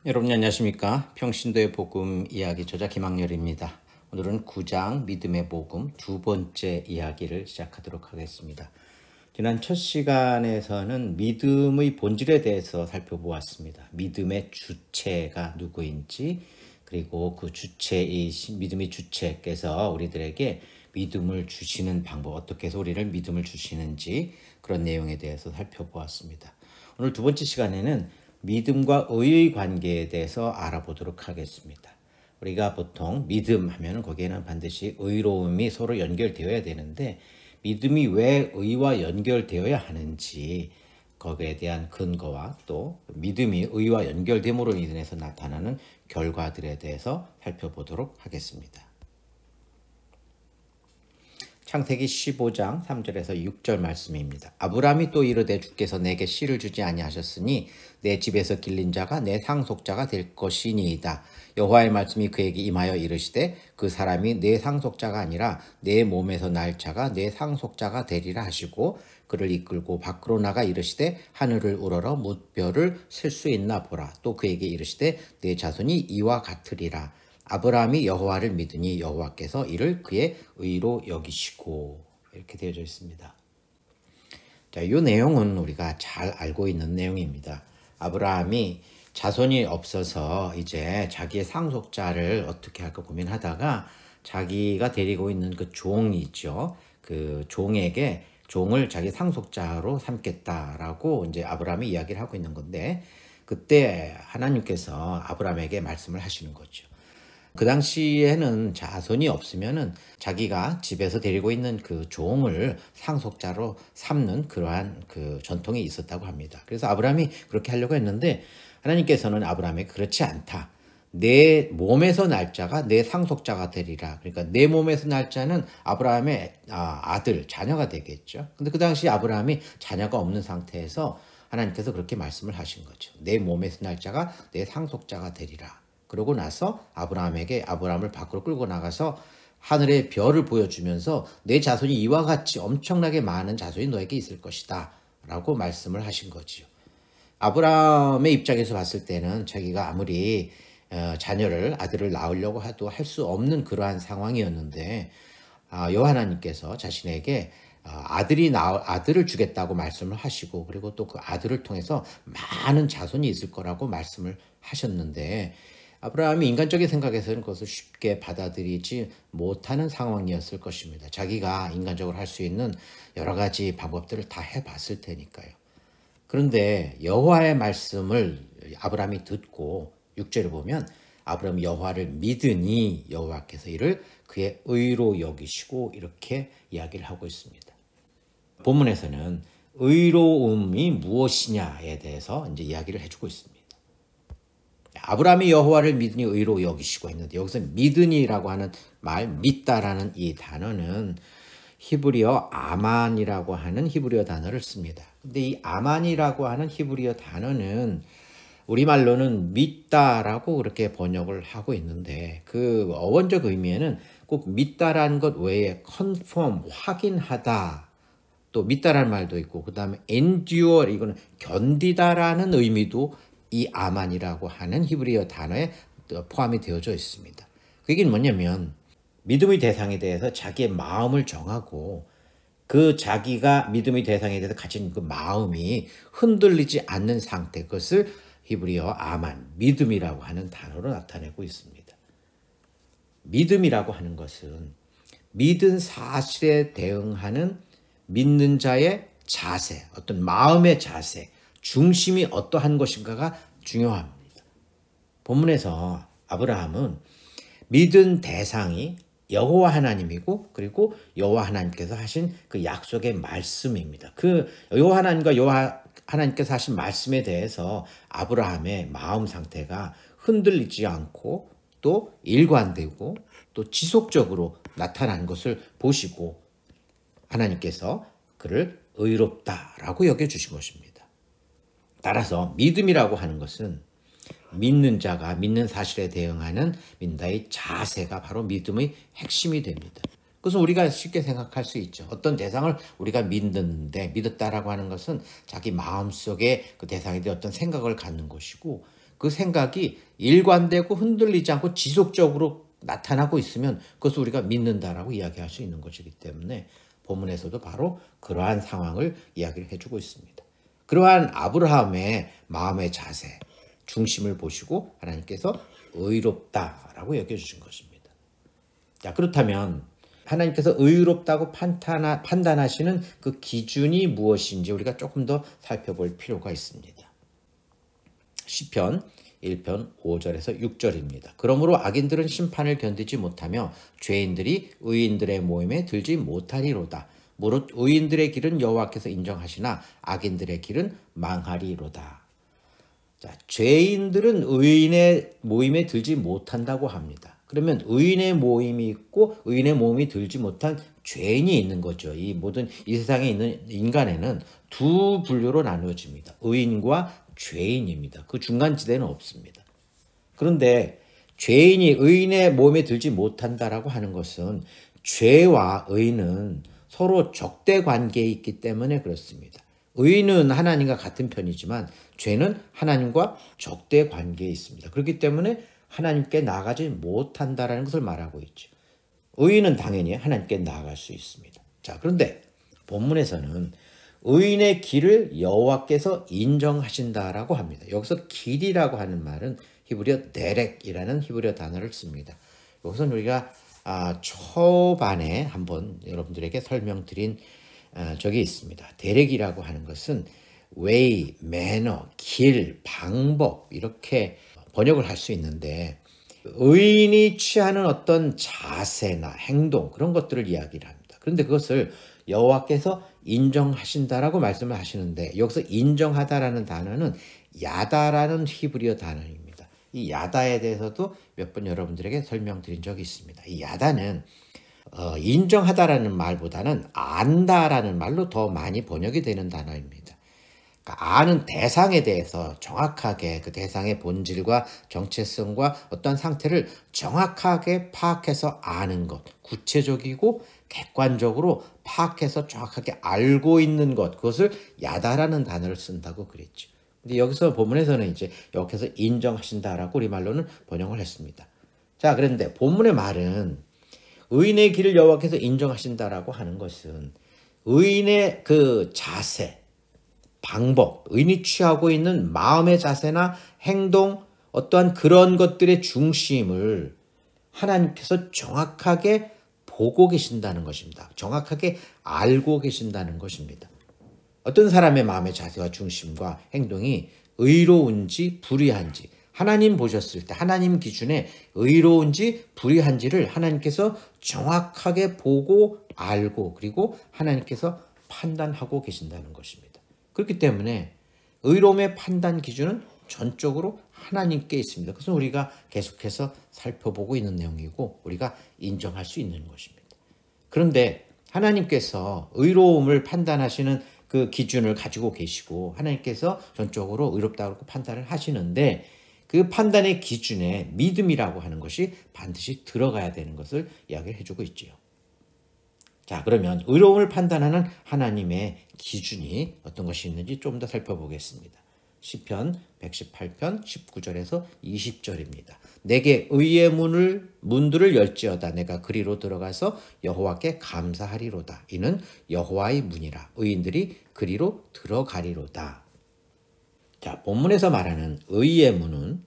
여러분 안녕하십니까? 평신도의 복음 이야기 저자 김학렬입니다. 오늘은 9장 믿음의 복음 두 번째 이야기를 시작하도록 하겠습니다. 지난 첫 시간에서는 믿음의 본질에 대해서 살펴보았습니다. 믿음의 주체가 누구인지, 그리고 그 주체의 믿음의 주체께서 우리들에게 믿음을 주시는 방법, 어떻게 해서 우리를 믿음을 주시는지, 그런 내용에 대해서 살펴보았습니다. 오늘 두 번째 시간에는 믿음과 의의 관계에 대해서 알아보도록 하겠습니다. 우리가 보통 믿음 하면 거기에는 반드시 의로움이 서로 연결되어야 되는데, 믿음이 왜 의와 연결되어야 하는지, 거기에 대한 근거와 또 믿음이 의와 연결됨으로 인해서 나타나는 결과들에 대해서 살펴보도록 하겠습니다. 창세기 15장 3절에서 6절 말씀입니다. 아브라함이 또 이르되 주께서 내게 씨를 주지 아니하셨으니 내 집에서 길린 자가 내 상속자가 될 것이니이다. 여호와의 말씀이 그에게 임하여 이르시되 그 사람이 내 상속자가 아니라 내 몸에서 날 자가 내 상속자가 되리라 하시고, 그를 이끌고 밖으로 나가 이르시되 하늘을 우러러 무별을 셀 수 있나 보라. 또 그에게 이르시되 내 자손이 이와 같으리라. 아브라함이 여호와를 믿으니 여호와께서 이를 그의 의로 여기시고, 이렇게 되어져 있습니다. 자, 이 내용은 우리가 잘 알고 있는 내용입니다. 아브라함이 자손이 없어서 이제 자기의 상속자를 어떻게 할까 고민하다가 자기가 데리고 있는 그 종이 있죠. 그 종에게 종을 자기 상속자로 삼겠다라고 이제 아브라함이 이야기를 하고 있는 건데, 그때 하나님께서 아브라함에게 말씀을 하시는 거죠. 그 당시에는 자손이 없으면은 자기가 집에서 데리고 있는 그 종을 상속자로 삼는 그러한 그 전통이 있었다고 합니다. 그래서 아브라함이 그렇게 하려고 했는데, 하나님께서는 아브라함에게 그렇지 않다. 내 몸에서 날 자가 내 상속자가 되리라. 그러니까 내 몸에서 날 자는 아브라함의 아들, 자녀가 되겠죠. 근데 그 당시 아브라함이 자녀가 없는 상태에서 하나님께서 그렇게 말씀을 하신 거죠. 내 몸에서 날 자가 내 상속자가 되리라. 그러고 나서 아브라함을 밖으로 끌고 나가서 하늘의 별을 보여주면서 내 자손이 이와 같이 엄청나게 많은 자손이 너에게 있을 것이다 라고 말씀을 하신 거지요. 아브라함의 입장에서 봤을 때는 자기가 아무리 아들을 낳으려고 해도 할 수 없는 그러한 상황이었는데, 여호와 하나님께서 자신에게 아들을 주겠다고 말씀을 하시고, 그리고 또 그 아들을 통해서 많은 자손이 있을 거라고 말씀을 하셨는데, 아브라함이 인간적인 생각에서는 그것을 쉽게 받아들이지 못하는 상황이었을 것입니다. 자기가 인간적으로 할 수 있는 여러 가지 방법들을 다 해봤을 테니까요. 그런데 여호와의 말씀을 아브라함이 듣고 6절을 보면 아브라함이 여호와를 믿으니 여호와께서 이를 그의 의로 여기시고, 이렇게 이야기를 하고 있습니다. 본문에서는 의로움이 무엇이냐에 대해서 이제 이야기를 해주고 있습니다. 아브라함이 여호와를 믿으니 의로 여기시고 했는데, 여기서 믿으니라고 하는 말, 믿다라는 이 단어는 히브리어 아만이라고 하는 히브리어 단어를 씁니다. 근데 이 아만이라고 하는 히브리어 단어는 우리말로는 믿다라고 그렇게 번역을 하고 있는데, 그 어원적 의미에는 꼭 믿다라는 것 외에 confirm, 확인하다, 또 믿다라는 말도 있고, 그 다음에 endure, 이거는 견디다라는 의미도 이 아만이라고 하는 히브리어 단어에 포함이 되어져 있습니다. 그 얘기는 뭐냐면, 믿음의 대상에 대해서 자기의 마음을 정하고, 그 자기가 믿음의 대상에 대해서 가진 그 마음이 흔들리지 않는 상태, 그것을 히브리어 아만, 믿음이라고 하는 단어로 나타내고 있습니다. 믿음이라고 하는 것은 믿은 사실에 대응하는 믿는 자의 자세, 어떤 마음의 자세, 중심이 어떠한 것인가가 중요합니다. 본문에서 아브라함은 믿은 대상이 여호와 하나님이고, 그리고 여호와 하나님께서 하신 그 약속의 말씀입니다. 그 여호와 하나님과 여호와 하나님께서 하신 말씀에 대해서 아브라함의 마음 상태가 흔들리지 않고 또 일관되고 또 지속적으로 나타난 것을 보시고, 하나님께서 그를 의롭다라고 여겨주신 것입니다. 따라서 믿음이라고 하는 것은 믿는 자가 믿는 사실에 대응하는 믿는다의 자세가 바로 믿음의 핵심이 됩니다. 그것은 우리가 쉽게 생각할 수 있죠. 어떤 대상을 우리가 믿는데, 믿었다라고 하는 것은 자기 마음속에 그 대상에 대해 어떤 생각을 갖는 것이고, 그 생각이 일관되고 흔들리지 않고 지속적으로 나타나고 있으면 그것을 우리가 믿는다라고 이야기할 수 있는 것이기 때문에 본문에서도 바로 그러한 상황을 이야기를 해주고 있습니다. 그러한 아브라함의 마음의 자세, 중심을 보시고 하나님께서 의롭다라고 여겨주신 것입니다. 자, 그렇다면 하나님께서 의롭다고 판단하시는 그 기준이 무엇인지 우리가 조금 더 살펴볼 필요가 있습니다. 시편 1편 5절에서 6절입니다. 그러므로 악인들은 심판을 견디지 못하며 죄인들이 의인들의 모임에 들지 못하리로다. 무릇 의인들의 길은 여호와께서 인정하시나 악인들의 길은 망하리로다. 자, 죄인들은 의인의 모임에 들지 못한다고 합니다. 그러면 의인의 모임이 있고 의인의 모임이 들지 못한 죄인이 있는 거죠. 이 모든 이 세상에 있는 인간에는 두 분류로 나누어집니다. 의인과 죄인입니다. 그 중간지대는 없습니다. 그런데 죄인이 의인의 모임에 들지 못한다라고 하는 것은 죄와 의인은 서로 적대 관계에 있기 때문에 그렇습니다. 의인은 하나님과 같은 편이지만 죄는 하나님과 적대 관계에 있습니다. 그렇기 때문에 하나님께 나아가지 못한다라는 것을 말하고 있죠. 의인은 당연히 하나님께 나아갈 수 있습니다. 자, 그런데 본문에서는 의인의 길을 여호와께서 인정하신다라고 합니다. 여기서 길이라고 하는 말은 히브리어 데렉이라는 히브리어 단어를 씁니다. 여기서는 우리가 초반에 한번 여러분들에게 설명드린 적이 있습니다. 데렉이라고 하는 것은 way, 매너, 길, 방법 이렇게 번역을 할 수 있는데 의인이 취하는 어떤 자세나 행동 그런 것들을 이야기를 합니다. 그런데 그것을 여호와께서 인정하신다라고 말씀을 하시는데 여기서 인정하다라는 단어는 야다라는 히브리어 단어입니다. 이 야다에 대해서도 몇 번 여러분들에게 설명드린 적이 있습니다. 이 야다는 인정하다라는 말보다는 안다라는 말로 더 많이 번역이 되는 단어입니다. 그러니까 아는 대상에 대해서 정확하게 그 대상의 본질과 정체성과 어떤 상태를 정확하게 파악해서 아는 것, 구체적이고 객관적으로 파악해서 정확하게 알고 있는 것, 그것을 야다라는 단어를 쓴다고 그랬죠. 근데 여기서 본문에서는 이제 여기서 인정하신다라고 우리말로는 번역을 했습니다. 자, 그런데 본문의 말은 의인의 길을 여호와께서 인정하신다라고 하는 것은 의인의 그 자세, 방법, 의인이 취하고 있는 마음의 자세나 행동, 어떠한 그런 것들의 중심을 하나님께서 정확하게 보고 계신다는 것입니다. 정확하게 알고 계신다는 것입니다. 어떤 사람의 마음의 자세와 중심과 행동이 의로운지 불의한지 하나님 보셨을 때 하나님 기준에 의로운지 불의한지를 하나님께서 정확하게 보고 알고 그리고 하나님께서 판단하고 계신다는 것입니다. 그렇기 때문에 의로움의 판단 기준은 전적으로 하나님께 있습니다. 그것은 우리가 계속해서 살펴보고 있는 내용이고 우리가 인정할 수 있는 것입니다. 그런데 하나님께서 의로움을 판단하시는 그 기준을 가지고 계시고 하나님께서 전적으로 의롭다고 판단을 하시는데 그 판단의 기준에 믿음이라고 하는 것이 반드시 들어가야 되는 것을 이야기를 해주고 있지요. 자, 그러면 의로움을 판단하는 하나님의 기준이 어떤 것이 있는지 좀 더 살펴보겠습니다. 시편 118편 19절에서 20절입니다. 내게 의의 문들을 열지어다. 내가 그리로 들어가서 여호와께 감사하리로다. 이는 여호와의 문이라. 의인들이 그리로 들어가리로다. 자, 본문에서 말하는 의의 문은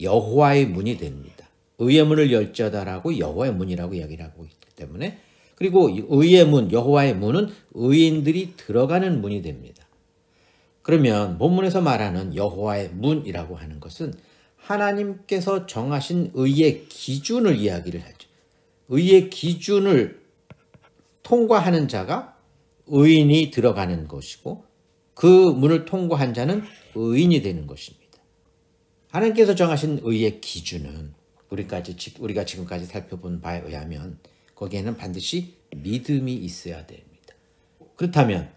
여호와의 문이 됩니다. 의의 문을 열지어다라고 여호와의 문이라고 이야기를 하고 있기 때문에 그리고 의의 문, 여호와의 문은 의인들이 들어가는 문이 됩니다. 그러면 본문에서 말하는 여호와의 문이라고 하는 것은 하나님께서 정하신 의의 기준을 이야기를 하죠. 의의 기준을 통과하는 자가 의인이 들어가는 것이고 그 문을 통과한 자는 의인이 되는 것입니다. 하나님께서 정하신 의의 기준은 우리가 지금까지 살펴본 바에 의하면 거기에는 반드시 믿음이 있어야 됩니다. 그렇다면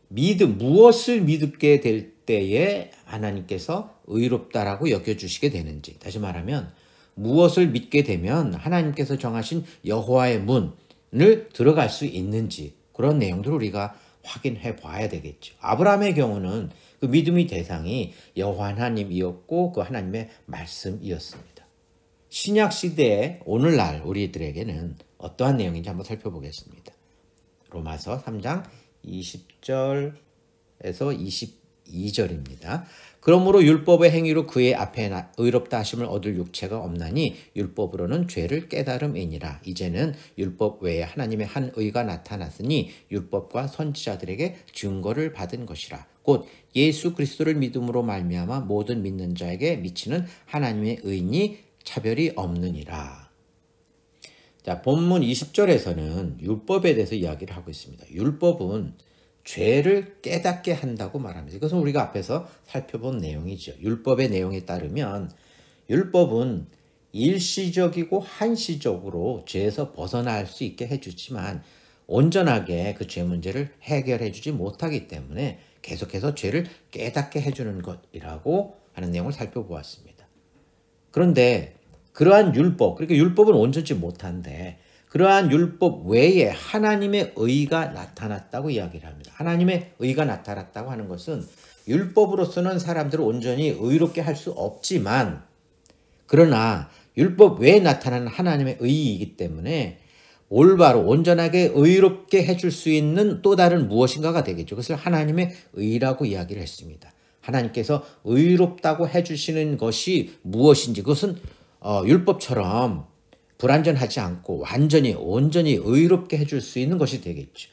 무엇을 믿게 될 때에 하나님께서 의롭다라고 여겨주시게 되는지, 다시 말하면 무엇을 믿게 되면 하나님께서 정하신 여호와의 문을 들어갈 수 있는지 그런 내용들을 우리가 확인해 봐야 되겠죠. 아브라함의 경우는 그 믿음의 대상이 여호와 하나님이었고 그 하나님의 말씀이었습니다. 신약 시대의 오늘날 우리들에게는 어떠한 내용인지 한번 살펴보겠습니다. 로마서 3장 20절에서 22절입니다. 그러므로 율법의 행위로 그의 앞에 의롭다 하심을 얻을 육체가 없나니 율법으로는 죄를 깨달음이니라. 이제는 율법 외에 하나님의 한 의가 나타났으니 율법과 선지자들에게 증거를 받은 것이라. 곧 예수 그리스도를 믿음으로 말미암아 모든 믿는 자에게 미치는 하나님의 의니 차별이 없느니라. 자, 본문 20절에서는 율법에 대해서 이야기를 하고 있습니다. 율법은 죄를 깨닫게 한다고 말합니다. 이것은 우리가 앞에서 살펴본 내용이죠. 율법의 내용에 따르면 율법은 일시적이고 한시적으로 죄에서 벗어날 수 있게 해주지만 온전하게 그 죄 문제를 해결해 주지 못하기 때문에 계속해서 죄를 깨닫게 해주는 것이라고 하는 내용을 살펴보았습니다. 그런데 그러한 율법, 그러니까 율법은 온전치 못한데 그러한 율법 외에 하나님의 의가 나타났다고 이야기를 합니다. 하나님의 의가 나타났다고 하는 것은 율법으로서는 사람들을 온전히 의롭게 할 수 없지만 그러나 율법 외에 나타나는 하나님의 의이기 때문에 올바로 온전하게 의롭게 해줄 수 있는 또 다른 무엇인가가 되겠죠. 그것을 하나님의 의라고 이야기를 했습니다. 하나님께서 의롭다고 해주시는 것이 무엇인지 그것은 율법처럼 불완전하지 않고 완전히 온전히 의롭게 해줄 수 있는 것이 되겠죠.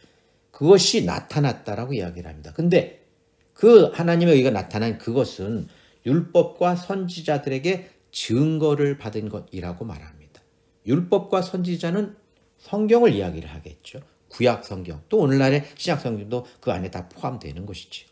그것이 나타났다라고 이야기를 합니다. 근데 그 하나님의 의가 나타난 그것은 율법과 선지자들에게 증거를 받은 것이라고 말합니다. 율법과 선지자는 성경을 이야기를 하겠죠. 구약 성경, 또 오늘날의 신약 성경도 그 안에 다 포함되는 것이죠.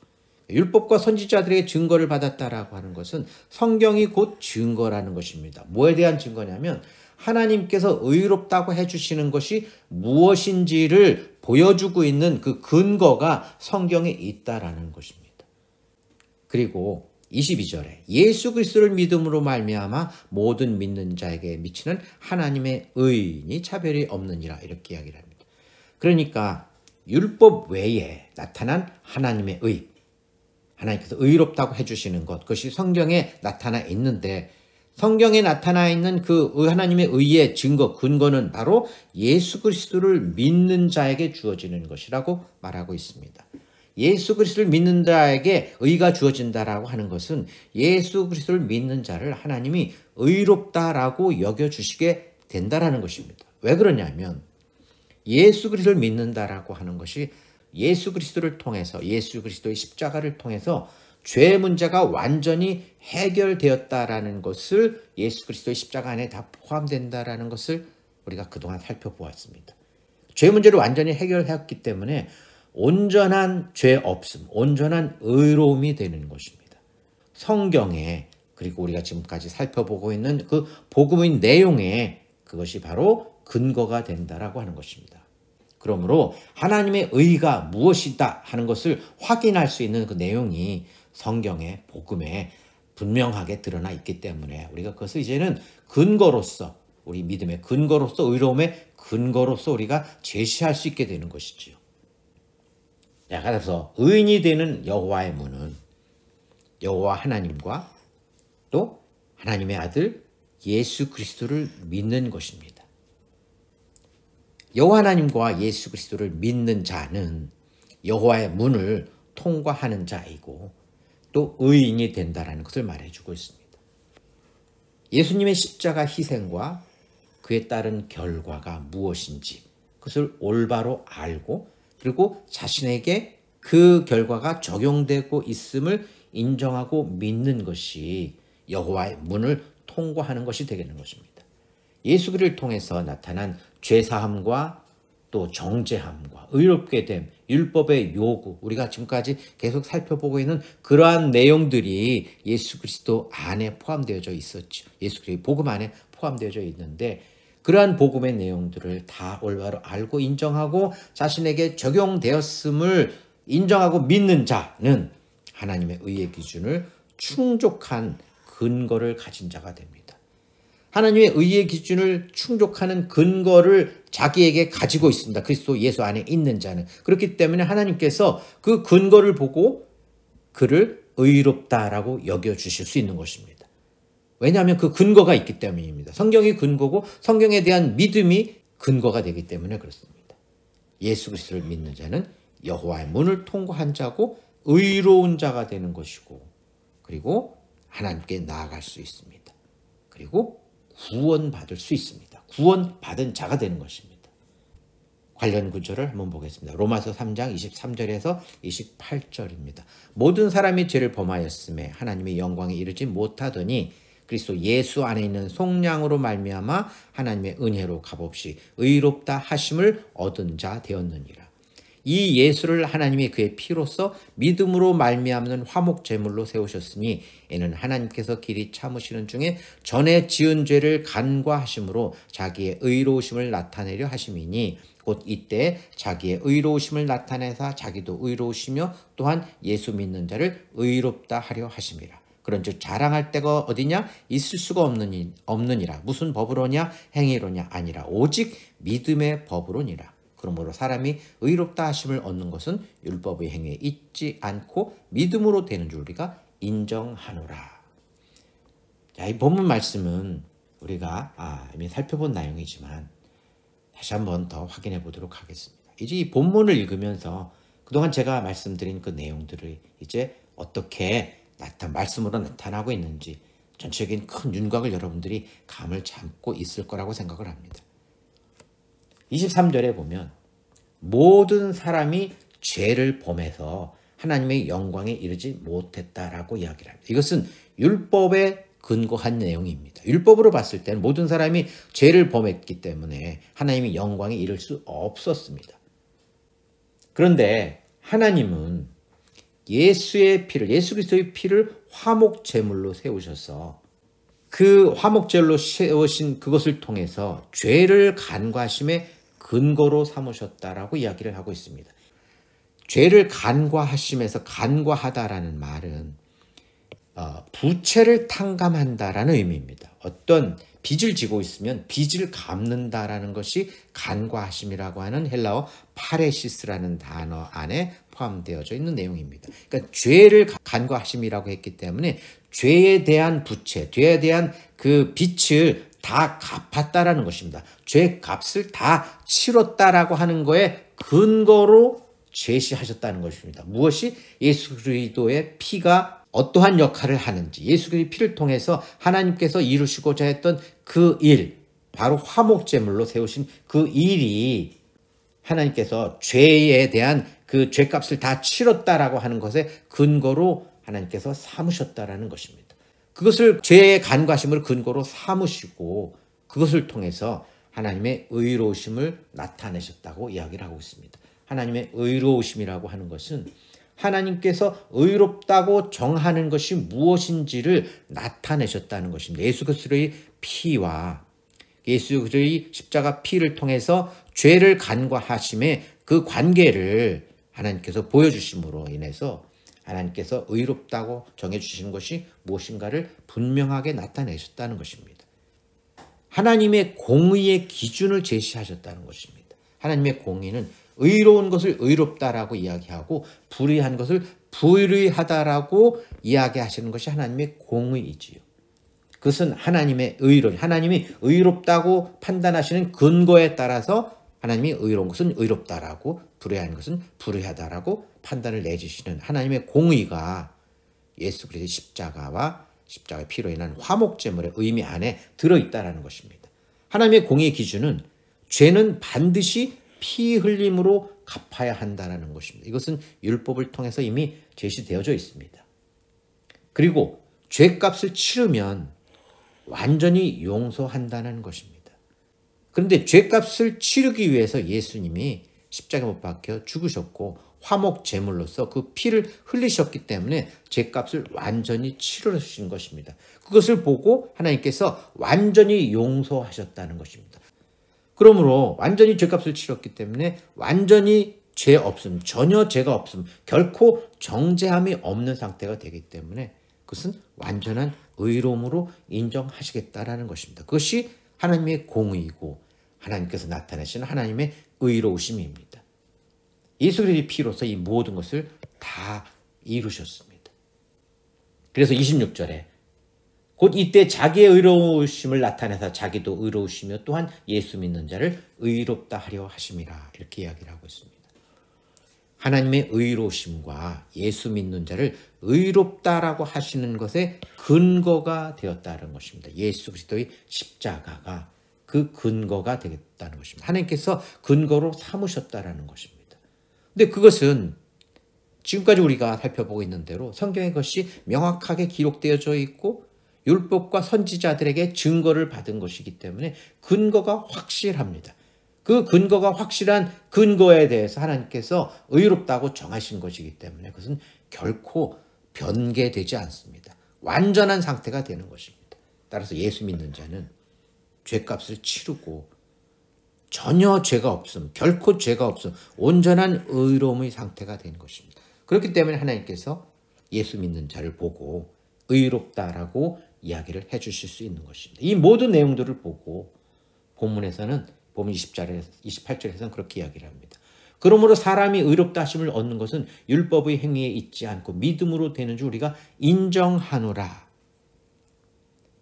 율법과 선지자들에게 증거를 받았다라고 하는 것은 성경이 곧 증거라는 것입니다. 뭐에 대한 증거냐면 하나님께서 의롭다고 해주시는 것이 무엇인지를 보여주고 있는 그 근거가 성경에 있다라는 것입니다. 그리고 22절에 예수 그리스도를 믿음으로 말미암아 모든 믿는 자에게 미치는 하나님의 의인이 차별이 없느니라 이렇게 이야기를 합니다. 그러니까 율법 외에 나타난 하나님의 의, 하나님께서 의롭다고 해주시는 것, 그것이 성경에 나타나 있는데 성경에 나타나 있는 그 하나님의 의의 증거, 근거는 바로 예수 그리스도를 믿는 자에게 주어지는 것이라고 말하고 있습니다. 예수 그리스도를 믿는 자에게 의가 주어진다라고 하는 것은 예수 그리스도를 믿는 자를 하나님이 의롭다라고 여겨주시게 된다라는 것입니다. 왜 그러냐면 예수 그리스도를 믿는다라고 하는 것이 예수 그리스도를 통해서 예수 그리스도의 십자가를 통해서 죄 문제가 완전히 해결되었다라는 것을 예수 그리스도의 십자가 안에 다 포함된다라는 것을 우리가 그동안 살펴보았습니다. 죄 문제를 완전히 해결했기 때문에 온전한 죄 없음, 온전한 의로움이 되는 것입니다. 성경에 그리고 우리가 지금까지 살펴보고 있는 그 복음의 내용에 그것이 바로 근거가 된다라고 하는 것입니다. 그러므로 하나님의 의가 무엇이다 하는 것을 확인할 수 있는 그 내용이 성경의 복음에 분명하게 드러나 있기 때문에 우리가 그것을 이제는 근거로서 우리 믿음의 근거로서 의로움의 근거로서 우리가 제시할 수 있게 되는 것이지요. 그래서 의인이 되는 여호와의 문은 여호와 하나님과 또 하나님의 아들 예수 그리스도를 믿는 것입니다. 여호와 하나님과 예수 그리스도를 믿는 자는 여호와의 문을 통과하는 자이고 또 의인이 된다라는 것을 말해주고 있습니다. 예수님의 십자가 희생과 그에 따른 결과가 무엇인지 그것을 올바로 알고 그리고 자신에게 그 결과가 적용되고 있음을 인정하고 믿는 것이 여호와의 문을 통과하는 것이 되겠는 것입니다. 예수 그리스도를 통해서 나타난 죄사함과 또 정죄함과 의롭게 됨, 율법의 요구, 우리가 지금까지 계속 살펴보고 있는 그러한 내용들이 예수 그리스도 안에 포함되어져 있었죠. 예수 그리스도의 복음 안에 포함되어져 있는데 그러한 복음의 내용들을 다 올바로 알고 인정하고 자신에게 적용되었음을 인정하고 믿는 자는 하나님의 의의 기준을 충족한 근거를 가진 자가 됩니다. 하나님의 의의 기준을 충족하는 근거를 자기에게 가지고 있습니다. 그리스도 예수 안에 있는 자는. 그렇기 때문에 하나님께서 그 근거를 보고 그를 의롭다라고 여겨주실 수 있는 것입니다. 왜냐하면 그 근거가 있기 때문입니다. 성경이 근거고 성경에 대한 믿음이 근거가 되기 때문에 그렇습니다. 예수 그리스도를 믿는 자는 여호와의 문을 통과한 자고 의로운 자가 되는 것이고, 그리고 하나님께 나아갈 수 있습니다. 그리고 구원받을 수 있습니다. 구원받은 자가 되는 것입니다. 관련 구절을 한번 보겠습니다. 로마서 3장 23절에서 28절입니다. 모든 사람이 죄를 범하였음에 하나님의 영광에 이르지 못하더니 그리스도 예수 안에 있는 속량으로 말미암아 하나님의 은혜로 값없이 의롭다 하심을 얻은 자 되었느니라. 이 예수를 하나님이 그의 피로써 믿음으로 말미암는 화목 제물로 세우셨으니 이는 하나님께서 길이 참으시는 중에 전에 지은 죄를 간과하심으로 자기의 의로우심을 나타내려 하심이니 곧 이때 자기의 의로우심을 나타내사 자기도 의로우시며 또한 예수 믿는 자를 의롭다 하려 하심이라. 그런즉 자랑할 데가 어디냐? 있을 수가 없느니라. 무슨 법으로냐? 행위로냐? 아니라 오직 믿음의 법으로니라. 그러므로 사람이 의롭다 하심을 얻는 것은 율법의 행위에 있지 않고 믿음으로 되는 줄 우리가 인정하노라. 자, 이 본문 말씀은 우리가 이미 살펴본 내용이지만 다시 한번 더 확인해 보도록 하겠습니다. 이제 이 본문을 읽으면서 그동안 제가 말씀드린 그 내용들을 이제 어떻게 말씀으로 나타나고 있는지 전체적인 큰 윤곽을 여러분들이 감을 잡고 있을 거라고 생각을 합니다. 23절에 보면 모든 사람이 죄를 범해서 하나님의 영광에 이르지 못했다라고 이야기를 합니다. 이것은 율법에 근거한 내용입니다. 율법으로 봤을 때는 모든 사람이 죄를 범했기 때문에 하나님의 영광에 이를 수 없었습니다. 그런데 하나님은 예수 그리스도의 피를 화목 제물로 세우셔서 그 화목 제물로 세우신 그것을 통해서 죄를 간과하심의 근거로 삼으셨다라고 이야기를 하고 있습니다. 죄를 간과하심에서 간과하다라는 말은 부채를 탕감한다라는 의미입니다. 어떤 빚을 지고 있으면 빚을 갚는다라는 것이 간과하심이라고 하는 헬라어 파레시스라는 단어 안에 포함되어져 있는 내용입니다. 그러니까 죄를 간과하심이라고 했기 때문에 죄에 대한 부채, 죄에 대한 그 빚을 다 갚았다라는 것입니다. 죄 값을 다 치렀다라고 하는 거에 근거로 제시하셨다는 것입니다. 무엇이 예수 그리스도의 피가 어떠한 역할을 하는지, 예수 그리스도의 피를 통해서 하나님께서 이루시고자 했던 그 일, 바로 화목제물로 세우신 그 일이 하나님께서 죄에 대한 그 죄값을 다 치렀다라고 하는 것에 근거로 하나님께서 삼으셨다라는 것입니다. 그것을 죄의 간과심을 근거로 삼으시고 그것을 통해서 하나님의 의로우심을 나타내셨다고 이야기를 하고 있습니다. 하나님의 의로우심이라고 하는 것은 하나님께서 의롭다고 정하는 것이 무엇인지를 나타내셨다는 것입니다. 예수 그리스도의 피와 예수 그리스도의 십자가 피를 통해서 죄를 간과하심의 그 관계를 하나님께서 보여주심으로 인해서 하나님께서 의롭다고 정해주시는 것이 무엇인가를 분명하게 나타내셨다는 것입니다. 하나님의 공의의 기준을 제시하셨다는 것입니다. 하나님의 공의는 의로운 것을 의롭다라고 이야기하고 불의한 것을 불의하다라고 이야기하시는 것이 하나님의 공의이지요. 그것은 하나님의 의론, 하나님이 의롭다고 판단하시는 근거에 따라서 하나님이 의로운 것은 의롭다라고 불의한 것은 불의하다라고 판단을 내주시는 하나님의 공의가 예수 그리스도의 십자가와 십자가의 피로 인한 화목제물의 의미 안에 들어있다는 것입니다. 하나님의 공의의 기준은 죄는 반드시 피 흘림으로 갚아야 한다는 것입니다. 이것은 율법을 통해서 이미 제시되어져 있습니다. 그리고 죄값을 치르면 완전히 용서한다는 것입니다. 그런데 죄값을 치르기 위해서 예수님이 십자가에 못 박혀 죽으셨고 화목 제물로서 그 피를 흘리셨기 때문에 죄값을 완전히 치르신 것입니다. 그것을 보고 하나님께서 완전히 용서하셨다는 것입니다. 그러므로 완전히 죄값을 치렀기 때문에 완전히 죄 없음, 전혀 죄가 없음, 결코 정죄함이 없는 상태가 되기 때문에 그것은 완전한 의로움으로 인정하시겠다라는 것입니다. 그것이 하나님의 공의이고 하나님께서 나타내시는 하나님의 의로우심입니다. 예수 그리스도의 피로서 이 모든 것을 다 이루셨습니다. 그래서 26절에 곧 이때 자기의 의로우심을 나타내서 자기도 의로우시며 또한 예수 믿는 자를 의롭다 하려 하심이라. 이렇게 이야기를 하고 있습니다. 하나님의 의로우심과 예수 믿는 자를 의롭다라고 하시는 것에 근거가 되었다는 것입니다. 예수 그리스도의 십자가가 그 근거가 되겠다는 것입니다. 하나님께서 근거로 삼으셨다라는 것입니다. 근데 그것은 지금까지 우리가 살펴보고 있는 대로 성경에 그것이 명확하게 기록되어져 있고 율법과 선지자들에게 증거를 받은 것이기 때문에 근거가 확실합니다. 그 근거가 확실한 근거에 대해서 하나님께서 의롭다고 정하신 것이기 때문에 그것은 결코 변개되지 않습니다. 완전한 상태가 되는 것입니다. 따라서 예수 믿는 자는 죄값을 치르고 전혀 죄가 없음, 결코 죄가 없음, 온전한 의로움의 상태가 되는 것입니다. 그렇기 때문에 하나님께서 예수 믿는 자를 보고 의롭다라고 이야기를 해주실 수 있는 것입니다. 이 모든 내용들을 보고 본문에서는 보면 28절에서는 그렇게 이야기를 합니다. 그러므로 사람이 의롭다 하심을 얻는 것은 율법의 행위에 있지 않고 믿음으로 되는 줄 우리가 인정하노라.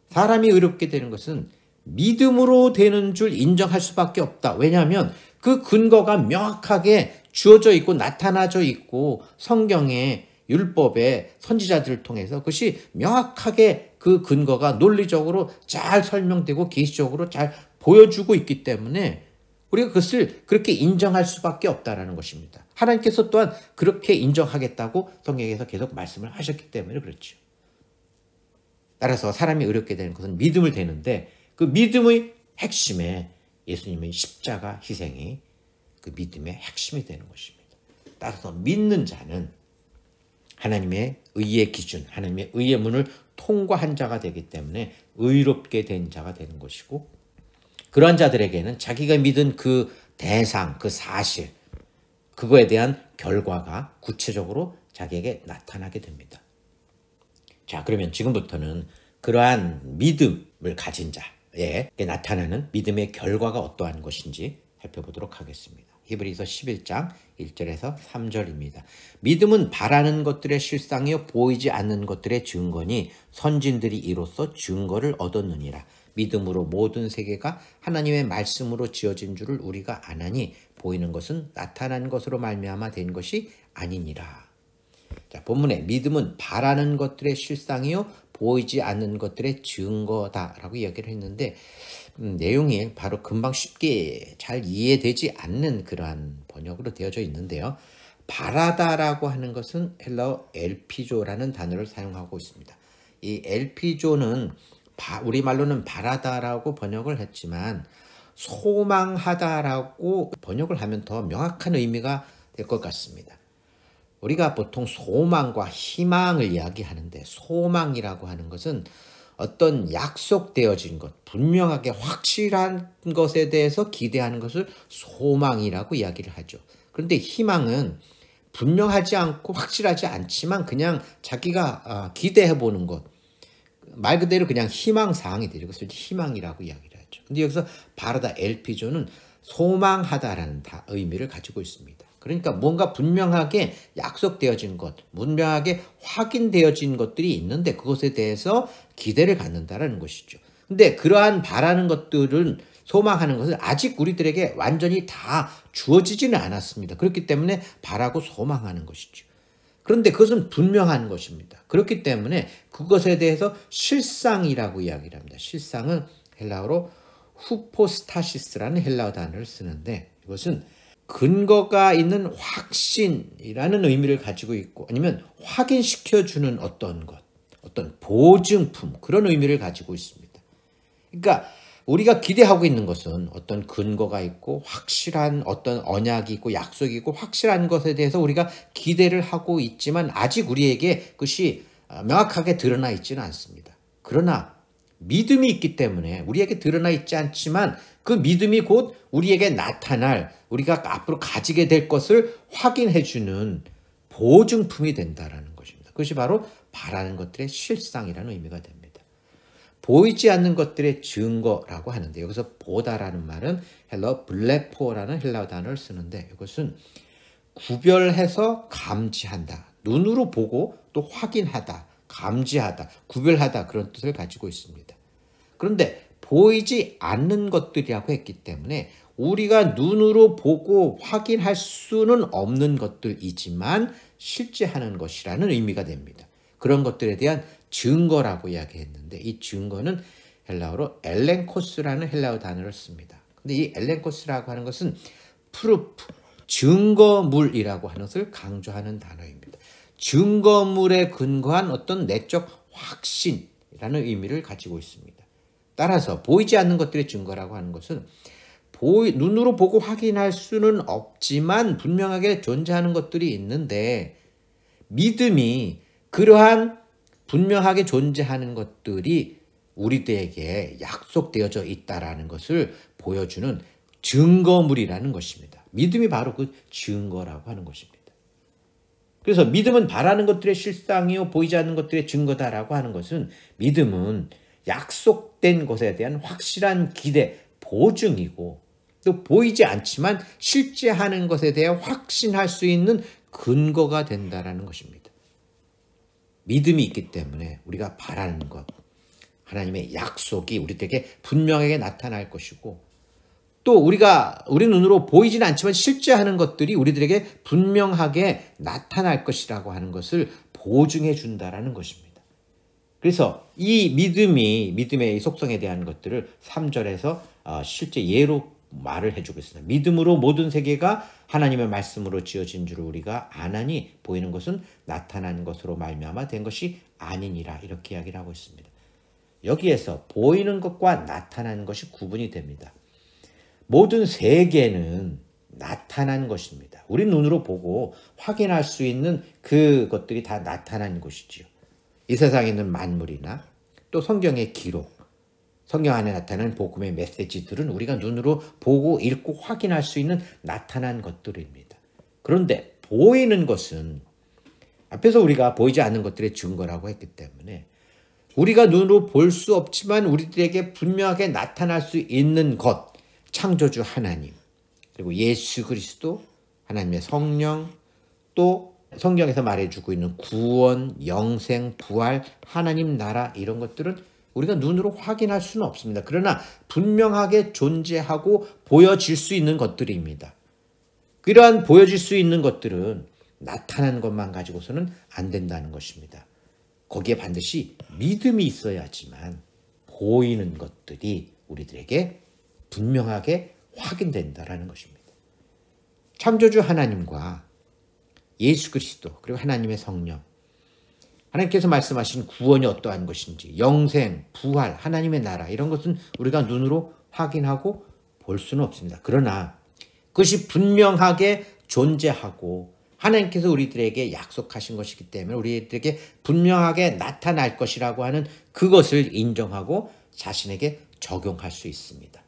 사람이 의롭게 되는 것은 믿음으로 되는 줄 인정할 수밖에 없다. 왜냐하면 그 근거가 명확하게 주어져 있고 나타나져 있고 성경에 율법의 선지자들을 통해서 그것이 명확하게 그 근거가 논리적으로 잘 설명되고 계시적으로 잘 보여주고 있기 때문에 우리가 그것을 그렇게 인정할 수밖에 없다라는 것입니다. 하나님께서 또한 그렇게 인정하겠다고 성경에서 계속 말씀을 하셨기 때문에 그렇죠. 따라서 사람이 의롭게 되는 것은 믿음을 되는데 그 믿음의 핵심에 예수님의 십자가 희생이 그 믿음의 핵심이 되는 것입니다. 따라서 믿는 자는 하나님의 의의 기준, 하나님의 의의 문을 통과한 자가 되기 때문에 의롭게 된 자가 되는 것이고 그러한 자들에게는 자기가 믿은 그 대상, 그 사실, 그거에 대한 결과가 구체적으로 자기에게 나타나게 됩니다. 자, 그러면 지금부터는 그러한 믿음을 가진 자에 나타나는 믿음의 결과가 어떠한 것인지 살펴보도록 하겠습니다. 히브리서 11장 1절에서 3절입니다. 믿음은 바라는 것들의 실상이요 보이지 않는 것들의 증거니 선진들이 이로써 증거를 얻었느니라. 믿음으로 모든 세계가 하나님의 말씀으로 지어진 줄을 우리가 아나니 보이는 것은 나타난 것으로 말미암아 된 것이 아니니라. 자, 본문에 믿음은 바라는 것들의 실상이요 보이지 않는 것들의 증거다라고 이야기를 했는데 내용이 바로 금방 쉽게 잘 이해되지 않는 그러한 번역으로 되어져 있는데요. 바라다라고 하는 것은 헬라어 엘피조라는 단어를 사용하고 있습니다. 이 엘피조는 우리말로는 바라다라고 번역을 했지만 소망하다라고 번역을 하면 더 명확한 의미가 될 것 같습니다. 우리가 보통 소망과 희망을 이야기하는데 소망이라고 하는 것은 어떤 약속되어진 것, 분명하게 확실한 것에 대해서 기대하는 것을 소망이라고 이야기를 하죠. 그런데 희망은 분명하지 않고 확실하지 않지만 그냥 자기가 기대해보는 것, 말 그대로 그냥 희망사항이 되죠. 그래서 희망이라고 이야기를 하죠. 근데 여기서 바라다 엘피조는 소망하다라는 의미를 가지고 있습니다. 그러니까 뭔가 분명하게 약속되어진 것, 분명하게 확인되어진 것들이 있는데 그것에 대해서 기대를 갖는다라는 것이죠. 근데 그러한 바라는 것들은 소망하는 것은 아직 우리들에게 완전히 다 주어지지는 않았습니다. 그렇기 때문에 바라고 소망하는 것이죠. 그런데 그것은 분명한 것입니다. 그렇기 때문에 그것에 대해서 실상이라고 이야기를 합니다. 실상은 헬라어로 후포스타시스라는 헬라어 단어를 쓰는데 이것은 근거가 있는 확신이라는 의미를 가지고 있고 아니면 확인시켜주는 어떤 것, 어떤 보증품 그런 의미를 가지고 있습니다. 그러니까 우리가 기대하고 있는 것은 어떤 근거가 있고 확실한 어떤 언약이 있고 약속이 있고 확실한 것에 대해서 우리가 기대를 하고 있지만 아직 우리에게 그것이 명확하게 드러나 있지는 않습니다. 그러나 믿음이 있기 때문에 우리에게 드러나 있지 않지만 그 믿음이 곧 우리에게 나타날 우리가 앞으로 가지게 될 것을 확인해주는 보증품이 된다는 것입니다. 그것이 바로 바라는 것들의 실상이라는 의미가 됩니다. 보이지 않는 것들의 증거라고 하는데 여기서 보다라는 말은 헬라어 블레포라는 헬라어 단어를 쓰는데 이것은 구별해서 감지한다. 눈으로 보고 또 확인하다. 감지하다, 구별하다 그런 뜻을 가지고 있습니다. 그런데 보이지 않는 것들이라고 했기 때문에 우리가 눈으로 보고 확인할 수는 없는 것들이지만 실제하는 것이라는 의미가 됩니다. 그런 것들에 대한 증거라고 이야기했는데 이 증거는 헬라어로 엘렌코스라는 헬라어 단어를 씁니다. 근데 이 엘렌코스라고 하는 것은 프루프, 증거물이라고 하는 것을 강조하는 단어입니다. 증거물에 근거한 어떤 내적 확신이라는 의미를 가지고 있습니다. 따라서 보이지 않는 것들의 증거라고 하는 것은 눈으로 보고 확인할 수는 없지만 분명하게 존재하는 것들이 있는데 믿음이 그러한 분명하게 존재하는 것들이 우리들에게 약속되어져 있다라는 것을 보여주는 증거물이라는 것입니다. 믿음이 바로 그 증거라고 하는 것입니다. 그래서 믿음은 바라는 것들의 실상이요 보이지 않는 것들의 증거다라고 하는 것은 믿음은 약속된 것에 대한 확실한 기대, 보증이고 또 보이지 않지만 실제하는 것에 대해 확신할 수 있는 근거가 된다라는 것입니다. 믿음이 있기 때문에 우리가 바라는 것, 하나님의 약속이 우리에게 분명하게 나타날 것이고 또 우리 눈으로 보이지는 않지만 실제하는 것들이 우리들에게 분명하게 나타날 것이라고 하는 것을 보증해 준다라는 것입니다. 그래서 이 믿음의 속성에 대한 것들을 3절에서 실제 예로 말을 해주고 있습니다. 믿음으로 모든 세계가 하나님의 말씀으로 지어진 줄 우리가 아나니 보이는 것은 나타난 것으로 말미암아 된 것이 아니니라 이렇게 이야기를 하고 있습니다. 여기에서 보이는 것과 나타나는 것이 구분이 됩니다. 모든 세계는 나타난 것입니다. 우리 눈으로 보고 확인할 수 있는 그것들이 다 나타난 것이지요. 이 세상에 있는 만물이나 또 성경의 기록, 성경 안에 나타나는 복음의 메시지들은 우리가 눈으로 보고 읽고 확인할 수 있는 나타난 것들입니다. 그런데 보이는 것은 앞에서 우리가 보이지 않는 것들의 증거라고 했기 때문에 우리가 눈으로 볼 수 없지만 우리들에게 분명하게 나타날 수 있는 것, 창조주 하나님, 그리고 예수 그리스도, 하나님의 성령, 또 성경에서 말해주고 있는 구원, 영생, 부활, 하나님 나라 이런 것들은 우리가 눈으로 확인할 수는 없습니다. 그러나 분명하게 존재하고 보여질 수 있는 것들입니다. 그러한 보여질 수 있는 것들은 나타나는 것만 가지고서는 안 된다는 것입니다. 거기에 반드시 믿음이 있어야지만 보이는 것들이 우리들에게 분명하게 확인된다라는 것입니다. 창조주 하나님과 예수 그리스도 그리고 하나님의 성령, 하나님께서 말씀하신 구원이 어떠한 것인지, 영생, 부활, 하나님의 나라 이런 것은 우리가 눈으로 확인하고 볼 수는 없습니다. 그러나 그것이 분명하게 존재하고 하나님께서 우리들에게 약속하신 것이기 때문에 우리들에게 분명하게 나타날 것이라고 하는 그것을 인정하고 자신에게 적용할 수 있습니다.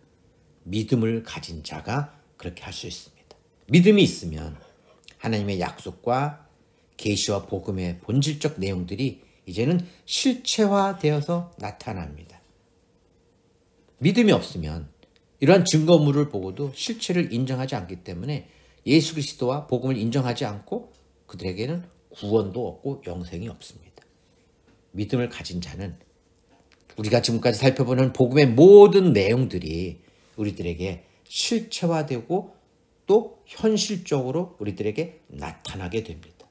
믿음을 가진 자가 그렇게 할 수 있습니다. 믿음이 있으면 하나님의 약속과 계시와 복음의 본질적 내용들이 이제는 실체화되어서 나타납니다. 믿음이 없으면 이러한 증거물을 보고도 실체를 인정하지 않기 때문에 예수 그리스도와 복음을 인정하지 않고 그들에게는 구원도 없고 영생이 없습니다. 믿음을 가진 자는 우리가 지금까지 살펴보는 복음의 모든 내용들이 우리들에게 실체화되고 또 현실적으로 우리들에게 나타나게 됩니다.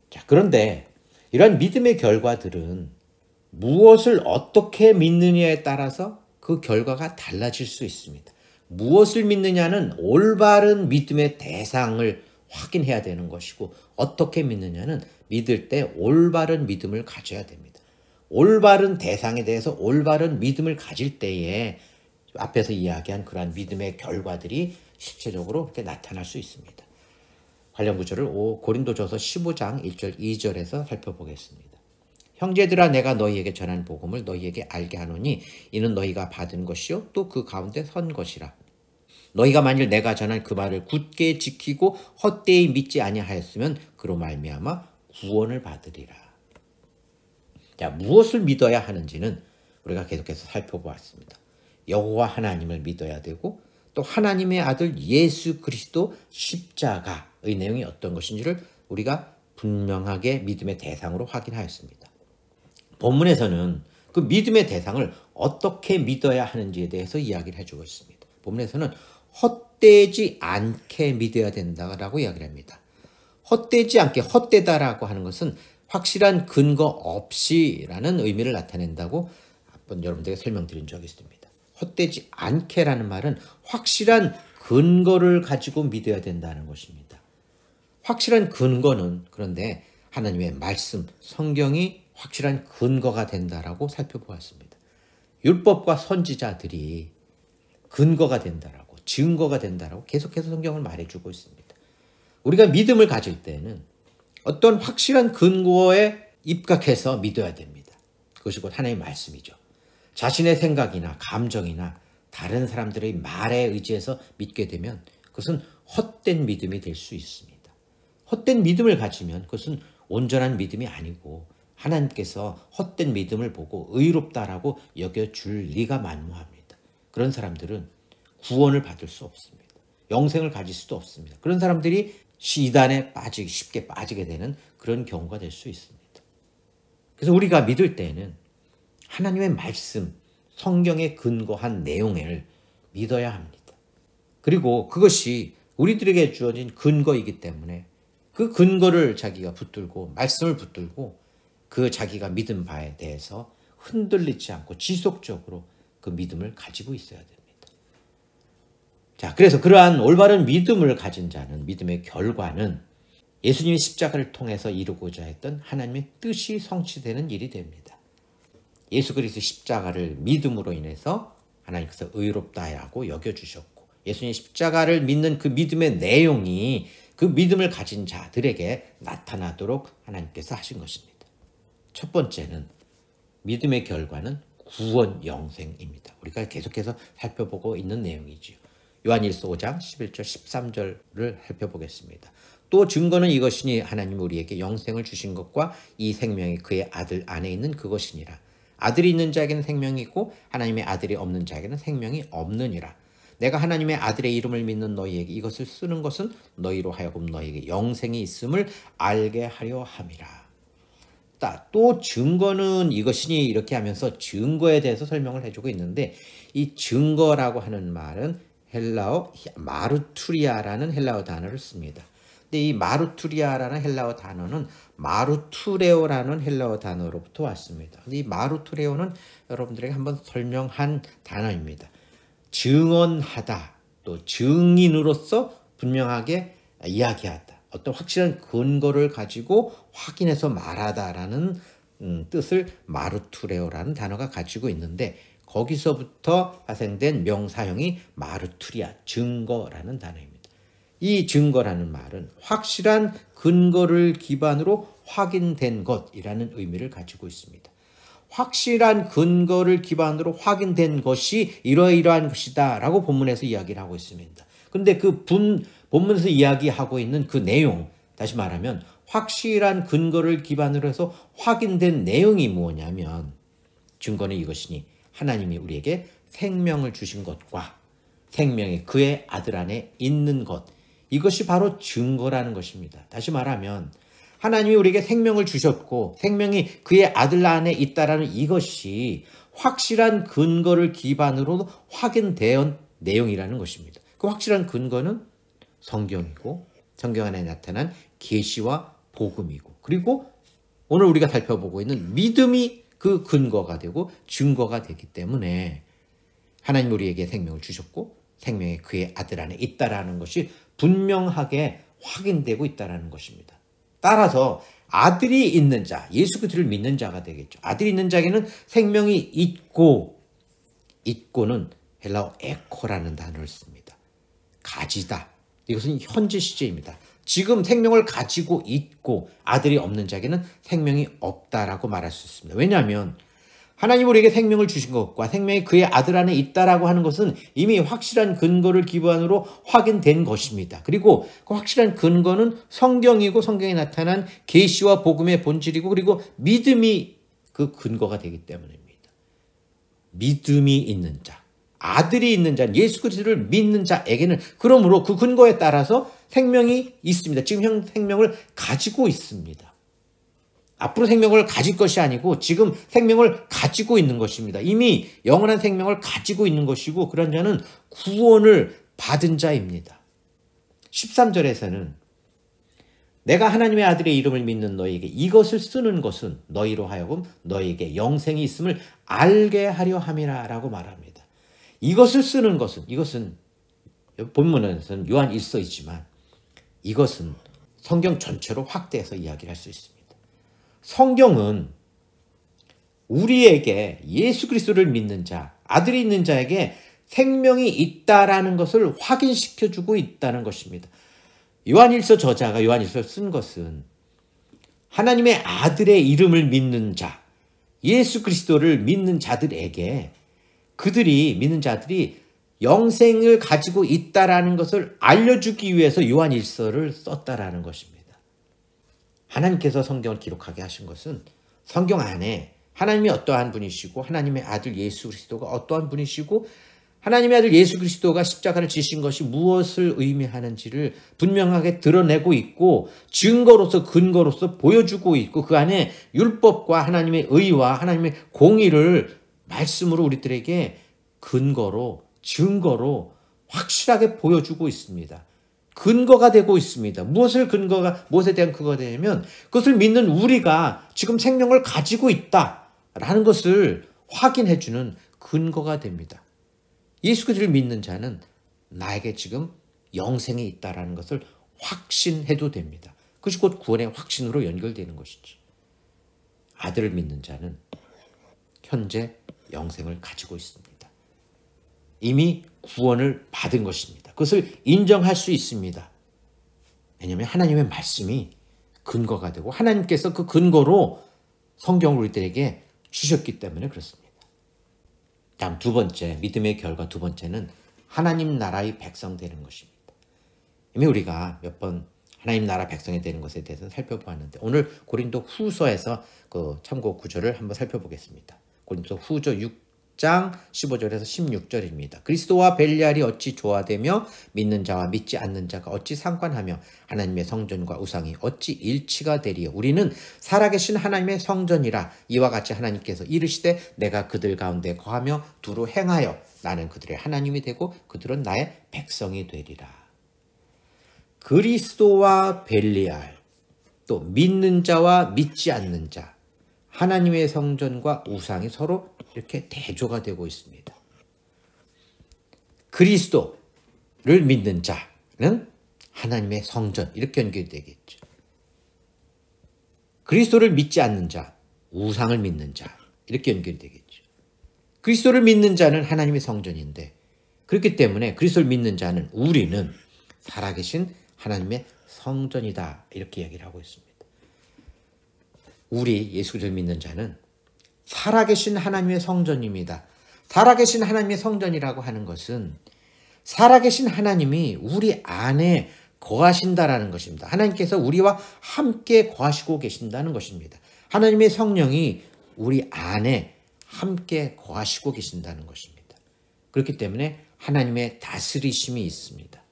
자, 그런데 이런 믿음의 결과들은 무엇을 어떻게 믿느냐에 따라서 그 결과가 달라질 수 있습니다. 무엇을 믿느냐는 올바른 믿음의 대상을 확인해야 되는 것이고 어떻게 믿느냐는 믿을 때 올바른 믿음을 가져야 됩니다. 올바른 대상에 대해서 올바른 믿음을 가질 때에 앞에서 이야기한 그러한 믿음의 결과들이 실체적으로 이렇게 나타날 수 있습니다. 관련 구절을 고린도전서 15장 1절 2절에서 살펴보겠습니다. 형제들아 내가 너희에게 전한 복음을 너희에게 알게 하노니 이는 너희가 받은 것이요 또 그 가운데 선 것이라. 너희가 만일 내가 전한 그 말을 굳게 지키고 헛되이 믿지 아니하였으면 그로 말미암아 구원을 받으리라. 자, 무엇을 믿어야 하는지는 우리가 계속해서 살펴보았습니다. 여호와 하나님을 믿어야 되고 또 하나님의 아들 예수 그리스도 십자가의 내용이 어떤 것인지를 우리가 분명하게 믿음의 대상으로 확인하였습니다. 본문에서는 그 믿음의 대상을 어떻게 믿어야 하는지에 대해서 이야기를 해주고 있습니다. 본문에서는 헛되지 않게 믿어야 된다라고 이야기를 합니다. 헛되지 않게, 헛되다라고 하는 것은 확실한 근거 없이라는 의미를 나타낸다고 한번 여러분들에게 설명드린 적이 있습니다. 헛되지 않게라는 말은 확실한 근거를 가지고 믿어야 된다는 것입니다. 확실한 근거는 그런데 하나님의 말씀, 성경이 확실한 근거가 된다라고 살펴보았습니다. 율법과 선지자들이 근거가 된다라고, 증거가 된다라고 계속해서 성경을 말해주고 있습니다. 우리가 믿음을 가질 때는 어떤 확실한 근거에 입각해서 믿어야 됩니다. 그것이 곧 하나님의 말씀이죠. 자신의 생각이나 감정이나 다른 사람들의 말에 의지해서 믿게 되면 그것은 헛된 믿음이 될 수 있습니다. 헛된 믿음을 가지면 그것은 온전한 믿음이 아니고 하나님께서 헛된 믿음을 보고 의롭다라고 여겨줄 리가 만무합니다. 그런 사람들은 구원을 받을 수 없습니다. 영생을 가질 수도 없습니다. 그런 사람들이 시단에 쉽게 빠지게 되는 그런 경우가 될 수 있습니다. 그래서 우리가 믿을 때에는 하나님의 말씀, 성경에 근거한 내용을 믿어야 합니다. 그리고 그것이 우리들에게 주어진 근거이기 때문에 그 근거를 자기가 붙들고 말씀을 붙들고 그 자기가 믿은 바에 대해서 흔들리지 않고 지속적으로 그 믿음을 가지고 있어야 됩니다. 자, 그래서 그러한 올바른 믿음을 가진 자는, 믿음의 결과는 예수님의 십자가를 통해서 이루고자 했던 하나님의 뜻이 성취되는 일이 됩니다. 예수 그리스도의 십자가를 믿음으로 인해서 하나님께서 의롭다라고 여겨주셨고, 예수님의 십자가를 믿는 그 믿음의 내용이 그 믿음을 가진 자들에게 나타나도록 하나님께서 하신 것입니다. 첫 번째는 믿음의 결과는 구원 영생입니다. 우리가 계속해서 살펴보고 있는 내용이지요. 요한일서 5장 11절 13절을 살펴보겠습니다. 또 증거는 이것이니 하나님 우리에게 영생을 주신 것과 이 생명이 그의 아들 안에 있는 그것이니라. 아들이 있는 자에게는 생명이 있고 하나님의 아들이 없는 자에게는 생명이 없느니라. 내가 하나님의 아들의 이름을 믿는 너희에게 이것을 쓰는 것은 너희로 하여금 너희에게 영생이 있음을 알게 하려 함이라. 또 증거는 이것이니 이렇게 하면서 증거에 대해서 설명을 해주고 있는데, 이 증거라고 하는 말은 헬라어 마루투리아라는 헬라어 단어를 씁니다. 근데 이 마루투리아라는 헬라어 단어는 마루투레오라는 헬라어 단어로부터 왔습니다. 근데 이 마루투레오는 여러분들에게 한번 설명한 단어입니다. 증언하다, 또 증인으로서 분명하게 이야기하다, 어떤 확실한 근거를 가지고 확인해서 말하다라는 뜻을 마루투레오라는 단어가 가지고 있는데, 거기서부터 파생된 명사형이 마루투리아, 증거라는 단어입니다. 이 증거라는 말은 확실한 근거를 기반으로 확인된 것이라는 의미를 가지고 있습니다. 확실한 근거를 기반으로 확인된 것이 이러이러한 것이다 라고 본문에서 이야기를 하고 있습니다. 그런데 그 본문에서 이야기하고 있는 그 내용, 다시 말하면 확실한 근거를 기반으로 해서 확인된 내용이 뭐냐면, 증거는 이것이니 하나님이 우리에게 생명을 주신 것과 생명이 그의 아들 안에 있는 것, 이것이 바로 증거라는 것입니다. 다시 말하면 하나님이 우리에게 생명을 주셨고 생명이 그의 아들 안에 있다라는 이것이 확실한 근거를 기반으로 확인된 내용이라는 것입니다. 그 확실한 근거는 성경이고 성경 안에 나타난 계시와 복음이고, 그리고 오늘 우리가 살펴보고 있는 믿음이 그 근거가 되고 증거가 되기 때문에 하나님 우리에게 생명을 주셨고 생명이 그의 아들 안에 있다라는 것이 분명하게 확인되고 있다라는 것입니다. 따라서 아들이 있는 자, 예수 그리스도를 믿는 자가 되겠죠. 아들이 있는 자에게는 생명이 있고, 있고는 헬라어 에코라는 단어를 씁니다. 가지다. 이것은 현재 시제입니다. 지금 생명을 가지고 있고 아들이 없는 자에게는 생명이 없다라고 말할 수 있습니다. 왜냐하면 하나님 우리에게 생명을 주신 것과 생명이 그의 아들 안에 있다라고 하는 것은 이미 확실한 근거를 기반으로 확인된 것입니다. 그리고 그 확실한 근거는 성경이고 성경에 나타난 계시와 복음의 본질이고, 그리고 믿음이 그 근거가 되기 때문입니다. 믿음이 있는 자, 아들이 있는 자, 예수 그리스도를 믿는 자에게는 그러므로 그 근거에 따라서 생명이 있습니다. 지금 형 생명을 가지고 있습니다. 앞으로 생명을 가질 것이 아니고 지금 생명을 가지고 있는 것입니다. 이미 영원한 생명을 가지고 있는 것이고 그런 자는 구원을 받은 자입니다. 13절에서는 내가 하나님의 아들의 이름을 믿는 너희에게 이것을 쓰는 것은 너희로 하여금 너희에게 영생이 있음을 알게 하려 함이라 라고 말합니다. 이것을 쓰는 것은, 이것은 본문에서는 요한 1서이지만 이것은 성경 전체로 확대해서 이야기를 할 수 있습니다. 성경은 우리에게 예수 그리스도를 믿는 자, 아들이 있는 자에게 생명이 있다라는 것을 확인시켜주고 있다는 것입니다. 요한일서 저자가 요한일서를 쓴 것은 하나님의 아들의 이름을 믿는 자, 예수 그리스도를 믿는 자들에게 그들이 믿는 자들이 영생을 가지고 있다라는 것을 알려주기 위해서 요한일서를 썼다라는 것입니다. 하나님께서 성경을 기록하게 하신 것은 성경 안에 하나님이 어떠한 분이시고 하나님의 아들 예수 그리스도가 어떠한 분이시고 하나님의 아들 예수 그리스도가 십자가를 지신 것이 무엇을 의미하는지를 분명하게 드러내고 있고 증거로서 근거로서 보여주고 있고 그 안에 율법과 하나님의 의와 하나님의 공의를 말씀으로 우리들에게 근거로 증거로 확실하게 보여주고 있습니다. 근거가 되고 있습니다. 무엇에 대한 근거가 되냐면 그것을 믿는 우리가 지금 생명을 가지고 있다라는 것을 확인해주는 근거가 됩니다. 예수 그리스도를 믿는 자는 나에게 지금 영생이 있다라는 것을 확신해도 됩니다. 그것이 곧 구원의 확신으로 연결되는 것이지. 아들을 믿는 자는 현재 영생을 가지고 있습니다. 이미 구원을 받은 것입니다. 그것을 인정할 수 있습니다. 왜냐하면 하나님의 말씀이 근거가 되고 하나님께서 그 근거로 성경을 우리들에게 주셨기 때문에 그렇습니다. 다음 두 번째, 믿음의 결과 두 번째는 하나님 나라의 백성 되는 것입니다. 이미 우리가 몇 번 하나님 나라 백성이 되는 것에 대해서 살펴보았는데 오늘 고린도 후서에서 그 참고 구절을 한번 살펴보겠습니다. 고린도 후서 6장 15절에서 16절입니다. 그리스도와 벨리알이 어찌 조화되며 믿는 자와 믿지 않는 자가 어찌 상관하며 하나님의 성전과 우상이 어찌 일치가 되리요. 우리는 살아계신 하나님의 성전이라. 이와 같이 하나님께서 이르시되 내가 그들 가운데 거하며 두루 행하여 나는 그들의 하나님이 되고 그들은 나의 백성이 되리라. 그리스도와 벨리알, 또 믿는 자와 믿지 않는 자, 하나님의 성전과 우상이 서로 이렇게 대조가 되고 있습니다. 그리스도를 믿는 자는 하나님의 성전, 이렇게 연결되겠죠. 그리스도를 믿지 않는 자, 우상을 믿는 자, 이렇게 연결되겠죠. 그리스도를 믿는 자는 하나님의 성전인데 그렇기 때문에 그리스도를 믿는 자는 우리는 살아계신 하나님의 성전이다, 이렇게 이야기를 하고 있습니다. 우리 예수 그리스도를 믿는 자는 살아계신 하나님의 성전입니다. 살아계신 하나님의 성전이라고 하는 것은 살아계신 하나님이 우리 안에 거하신다라는 것입니다. 하나님께서 우리와 함께 거하시고 계신다는 것입니다. 하나님의 성령이 우리 안에 함께 거하시고 계신다는 것입니다. 그렇기 때문에 하나님의 다스리심이 있습니다.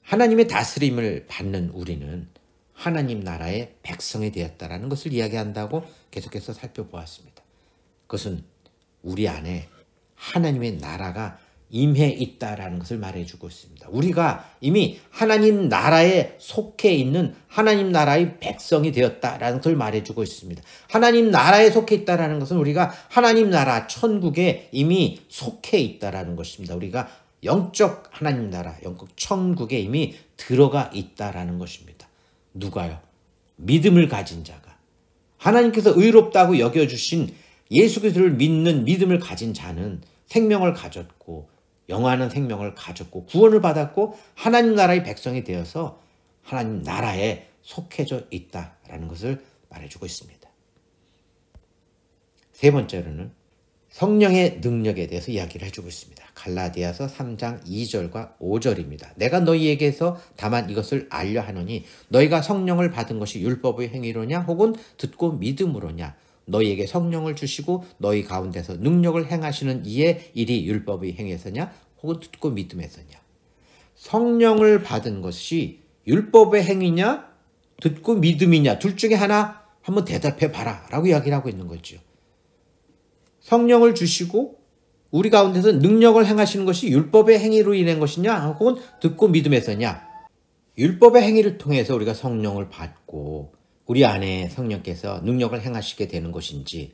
하나님의 다스림을 받는 우리는 하나님 나라의 백성이 되었다라는 것을 이야기한다고 계속해서 살펴보았습니다. 그것은 우리 안에 하나님의 나라가 임해 있다라는 것을 말해주고 있습니다. 우리가 이미 하나님 나라에 속해 있는 하나님 나라의 백성이 되었다라는 것을 말해주고 있습니다. 하나님 나라에 속해 있다라는 것은 우리가 하나님 나라 천국에 이미 속해 있다라는 것입니다. 우리가 영적 하나님 나라, 영적 천국에 이미 들어가 있다라는 것입니다. 누가요? 믿음을 가진 자가, 하나님께서 의롭다고 여겨주신 예수 그리스도를 믿는 믿음을 가진 자는 생명을 가졌고 영원한 생명을 가졌고 구원을 받았고 하나님 나라의 백성이 되어서 하나님 나라에 속해져 있다라는 것을 말해주고 있습니다. 세 번째로는 성령의 능력에 대해서 이야기를 해주고 있습니다. 갈라디아서 3장 2절과 5절입니다. 내가 너희에게서 다만 이것을 알려 하노니 너희가 성령을 받은 것이 율법의 행위로냐 혹은 듣고 믿음으로냐. 너희에게 성령을 주시고 너희 가운데서 능력을 행하시는 이의 일이 율법의 행위에서냐 혹은 듣고 믿음에서냐. 성령을 받은 것이 율법의 행위냐 듣고 믿음이냐 둘 중에 하나 한번 대답해 봐라 라고 이야기를 하고 있는 거죠. 성령을 주시고 우리 가운데서 능력을 행하시는 것이 율법의 행위로 인한 것이냐 혹은 듣고 믿음에서냐. 율법의 행위를 통해서 우리가 성령을 받고 우리 안에 성령께서 능력을 행하시게 되는 것인지,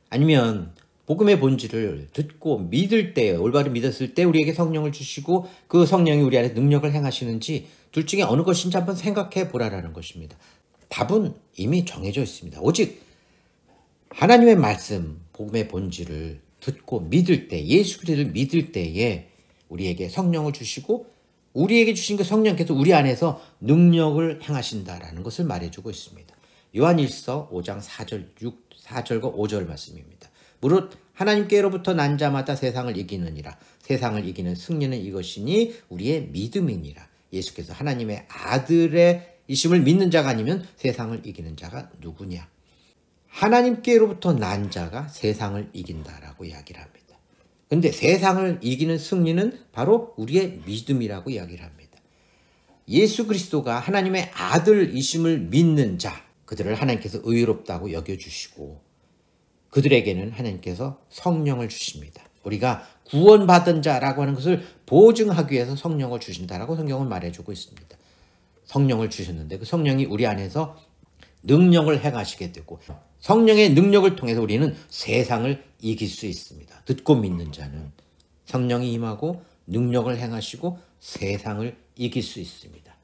아니면 복음의 본질을 듣고 믿을 때, 올바로 믿었을 때 우리에게 성령을 주시고 그 성령이 우리 안에 능력을 행하시는지, 둘 중에 어느 것인지 한번 생각해 보라라는 것입니다. 답은 이미 정해져 있습니다. 오직 하나님의 말씀, 복음의 본질을 듣고 믿을 때, 예수 그리스도를 믿을 때에 우리에게 성령을 주시고 우리에게 주신 그 성령께서 우리 안에서 능력을 행하신다라는 것을 말해주고 있습니다. 요한일서 5장 4절과 5절 말씀입니다. 무릇 하나님께로부터 난 자마다 세상을 이기느니라. 세상을 이기는 승리는 이것이니 우리의 믿음이니라. 예수께서 하나님의 아들의 이심을 믿는 자가 아니면 세상을 이기는 자가 누구냐. 하나님께로부터 난 자가 세상을 이긴다라고 이야기를 합니다. 그런데 세상을 이기는 승리는 바로 우리의 믿음이라고 이야기를 합니다. 예수 그리스도가 하나님의 아들이심을 믿는 자, 그들을 하나님께서 의롭다고 여겨주시고 그들에게는 하나님께서 성령을 주십니다. 우리가 구원받은 자라고 하는 것을 보증하기 위해서 성령을 주신다라고 성경은 말해주고 있습니다. 성령을 주셨는데 그 성령이 우리 안에서 능력을 행하시게 되고 성령의 능력을 통해서 우리는 세상을 이길 수 있습니다. 듣고 믿는 자는 성령이 임하고 능력을 행하시고 세상을 이길 수 있습니다.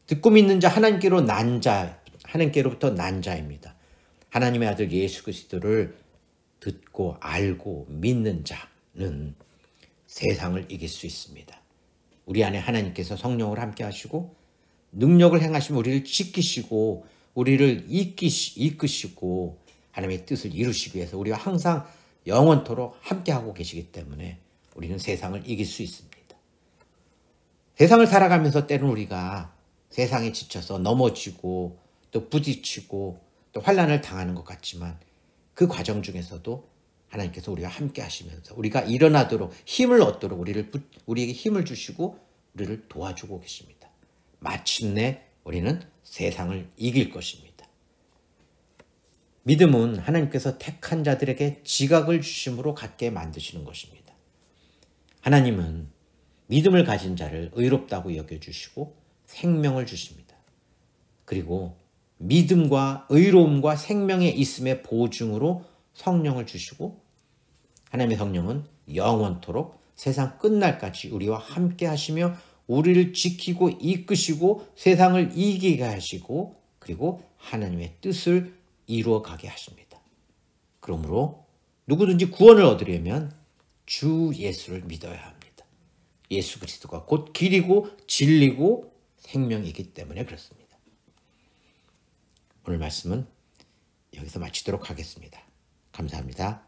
듣고 믿는 자, 하나님께로부터 난 자입니다. 하나님의 아들 예수 그리스도를 듣고 알고 믿는 자는 세상을 이길 수 있습니다. 우리 안에 하나님께서 성령을 함께 하시고 능력을 행하시면 우리를 지키시고 우리를 이끄시고 하나님의 뜻을 이루시기 위해서 우리와 항상 영원토록 함께하고 계시기 때문에 우리는 세상을 이길 수 있습니다. 세상을 살아가면서 때로는 우리가 세상에 지쳐서 넘어지고 또 부딪히고 또 환난을 당하는 것 같지만 그 과정 중에서도 하나님께서 우리와 함께 하시면서 우리가 일어나도록 힘을 얻도록 우리에게 힘을 주시고 우리를 도와주고 계십니다. 마침내 우리는 세상을 이길 것입니다. 믿음은 하나님께서 택한 자들에게 지각을 주심으로 갖게 만드시는 것입니다. 하나님은 믿음을 가진 자를 의롭다고 여겨주시고 생명을 주십니다. 그리고 믿음과 의로움과 생명의 있음의 보증으로 성령을 주시고 하나님의 성령은 영원토록 세상 끝날까지 우리와 함께 하시며 우리를 지키고 이끄시고 세상을 이기게 하시고 그리고 하나님의 뜻을 이루어 가게 하십니다. 그러므로 누구든지 구원을 얻으려면 주 예수를 믿어야 합니다. 예수 그리스도가 곧 길이고 진리고 생명이기 때문에 그렇습니다. 오늘 말씀은 여기서 마치도록 하겠습니다. 감사합니다.